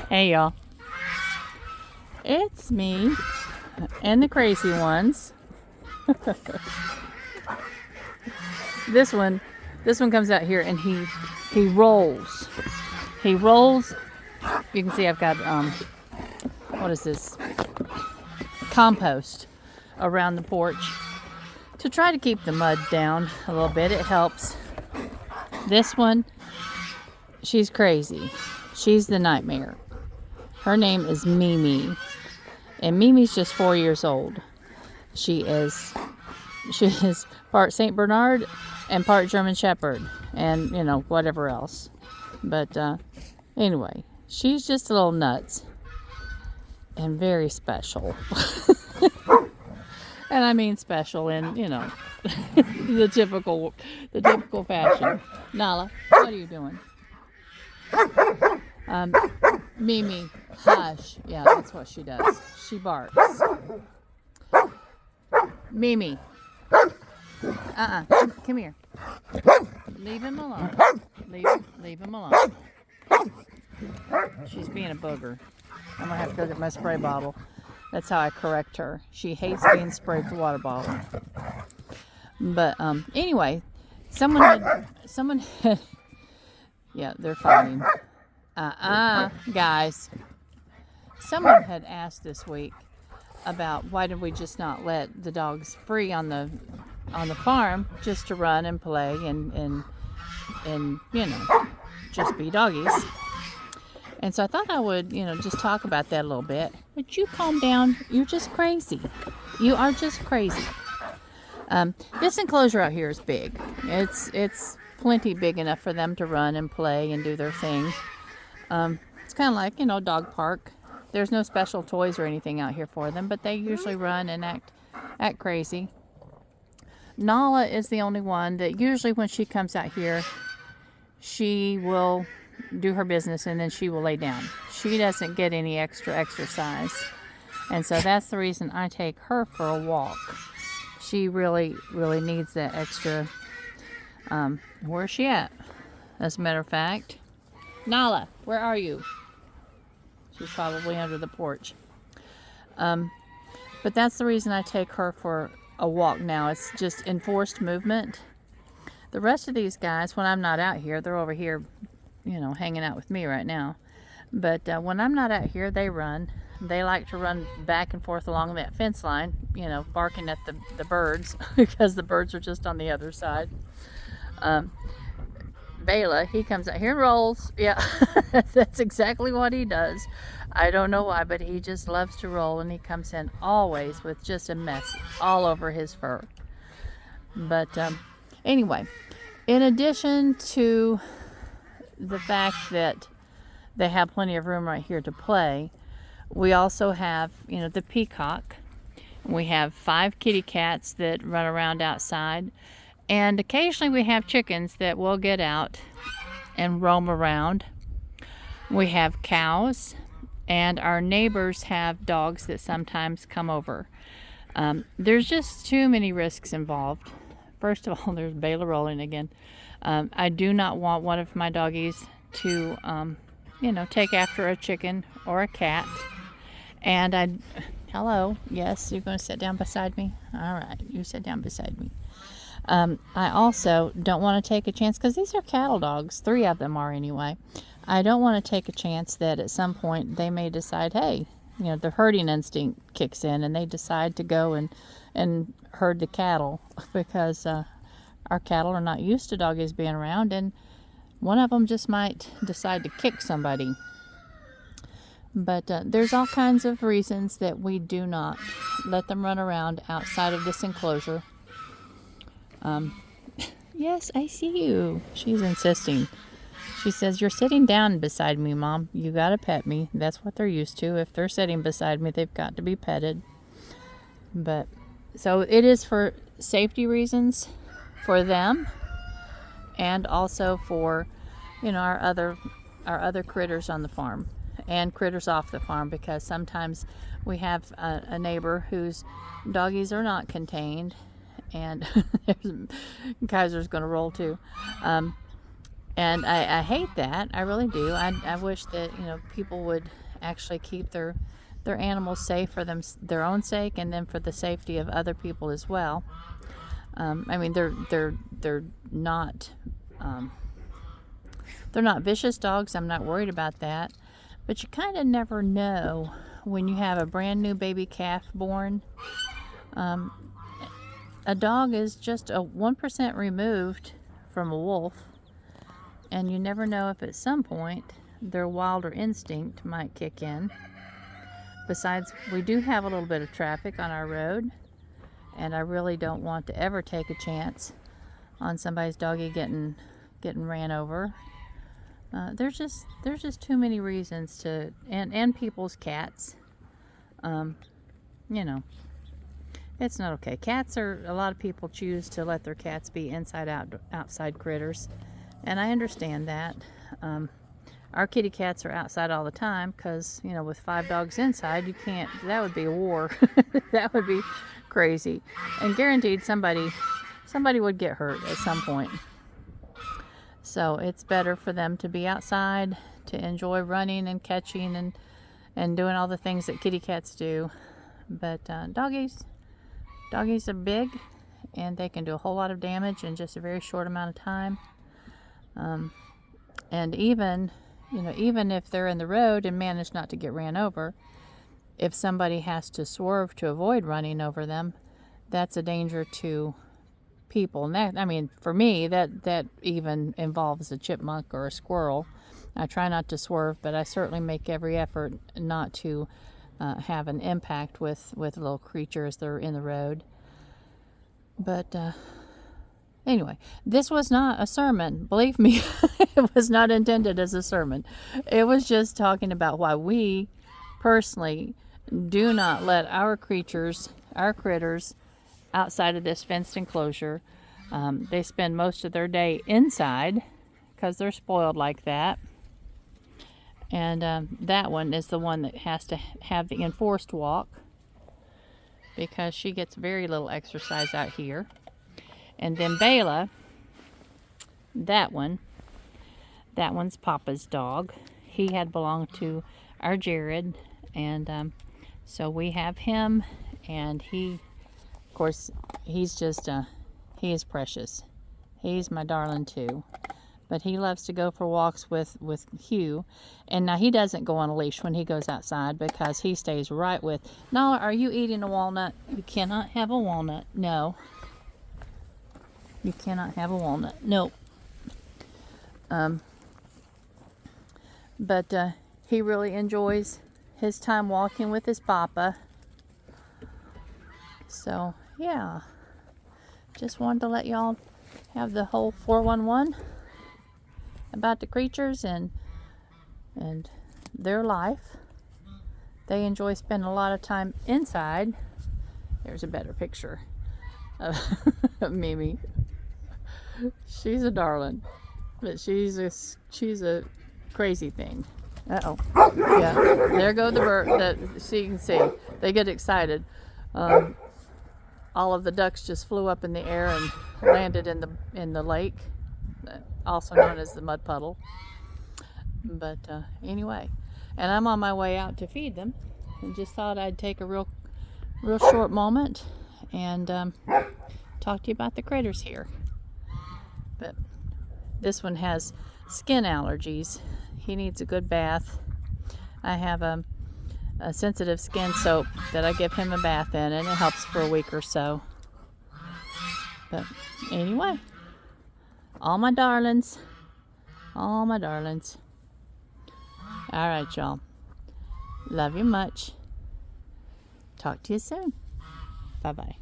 Hey y'all, it's me and the crazy ones. This one comes out here and he rolls. He rolls. You can see I've got what is this? Compost around the porch to try to keep the mud down a little bit. It helps. This one, she's crazy. She's the nightmare. Her name is Mimi, and Mimi's just 4 years old. She is part Saint Bernard and part German Shepherd, and whatever else. But anyway, she's just a little nuts and very special. And I mean special in the typical fashion. Nala, what are you doing? Mimi, hush. Yeah, that's what she does. She barks. Mimi. Come here. Leave him alone. Leave him alone. She's being a booger. I'm gonna have to go get my spray bottle. That's how I correct her. She hates being sprayed with a water bottle. But anyway, someone had yeah, they're fighting. Guys. Someone had asked this week about why did we just not let the dogs free on the farm just to run and play and just be doggies. And so I thought I would, just talk about that a little bit. Would you calm down? You're just crazy. You are just crazy. This enclosure out here is big. It's plenty big enough for them to run and play and do their thing. It's kind of like, dog park. There's no special toys or anything out here for them, but they usually run and act crazy. Nala is the only one that usually when she comes out here, she will do her business and then she will lay down. She doesn't get any extra exercise. And so that's the reason I take her for a walk. She really, really needs that extra. Where's she at? As a matter of fact, Nala, where are you? She's probably under the porch. But that's the reason I take her for a walk now. It's just enforced movement. The rest of these guys, when I'm not out here, they're over here, hanging out with me right now. But when I'm not out here, they run. They like to run back and forth along that fence line, barking at the birds because the birds are just on the other side. Bela, he comes out here and rolls. Yeah, that's exactly what he does. I don't know why, but he just loves to roll, and he comes in always with just a mess all over his fur. But anyway, in addition to the fact that they have plenty of room right here to play, we also have, the peacock. We have 5 kitty cats that run around outside. And occasionally we have chickens that will get out and roam around. We have cows, and our neighbors have dogs that sometimes come over. There's just too many risks involved. First of all, there's Bela rolling again. I do not want one of my doggies to, take after a chicken or a cat. And hello, yes, you're going to sit down beside me? All right, you sit down beside me. I also don't want to take a chance, because these are cattle dogs. 3 of them are anyway. I don't want to take a chance that at some point they may decide, hey, the herding instinct kicks in and they decide to go and herd the cattle, because our cattle are not used to doggies being around, and one of them just might decide to kick somebody. But there's all kinds of reasons that we do not let them run around outside of this enclosure. Yes, I see you. She's insisting. She says, you're sitting down beside me, Mom. You gotta pet me. That's what they're used to. If they're sitting beside me, they've got to be petted. But so it is for safety reasons for them, and also for our other critters on the farm and critters off the farm, because sometimes we have a neighbor whose doggies are not contained, and Kaiser's going to roll too. And I hate that. I really do. I wish that, you know, people would actually keep their animals safe for their own sake, and then for the safety of other people as well. I mean, they're not they're not vicious dogs. I'm not worried about that. But you kind of never know when you have a brand new baby calf born. A dog is just a 1% removed from a wolf, and you never know if at some point their wilder instinct might kick in. Besides, we do have a little bit of traffic on our road, and I really don't want to ever take a chance on somebody's doggy getting ran over. There's just too many reasons to, and people's cats. You know, it's not okay. Cats are, a lot of people choose to let their cats be outside critters, and I understand that. Our kitty cats are outside all the time because, you know, with 5 dogs inside, you can't, that would be a war. That would be crazy. And guaranteed somebody would get hurt at some point. So it's better for them to be outside, to enjoy running and catching and doing all the things that kitty cats do. But doggies are big, and they can do a whole lot of damage in just a very short amount of time. And even, you know, even if they're in the road and manage not to get ran over, if somebody has to swerve to avoid running over them, that's a danger to people. And that, I mean, for me, that even involves a chipmunk or a squirrel. I try not to swerve, but I certainly make every effort not to have an impact with little creatures that are in the road. But anyway, this was not a sermon. Believe me, it was not intended as a sermon. It was just talking about why we personally do not let our critters outside of this fenced enclosure. They spend most of their day inside because they're spoiled like that. And that one is the one that has to have the enforced walk because she gets very little exercise out here. And then Bela, that one's Papa's dog. He had belonged to our Jared, and so we have him, and he, of course, he's just, he is precious. He's my darling too. But he loves to go for walks with Hugh. And now he doesn't go on a leash when he goes outside because he stays right with... Nala, are you eating a walnut? You cannot have a walnut. No. You cannot have a walnut. No. But he really enjoys his time walking with his papa. So, yeah. Just wanted to let y'all have the whole 411 about the creatures and their life. They enjoy spending a lot of time inside. There's a better picture of Mimi. She's a darling, but she's a crazy thing. Uh-oh. Yeah, there go the bird. So you can see, they get excited. All of the ducks just flew up in the air and landed in the lake, also known as the mud puddle. But anyway, and I'm on my way out to feed them, and just thought I'd take a real short moment and talk to you about the critters here. But this one has skin allergies. He needs a good bath. I have a sensitive skin soap that I give him a bath in, and it helps for a week or so. But anyway, all my darlings. All right, y'all. Love you much. Talk to you soon. Bye-bye.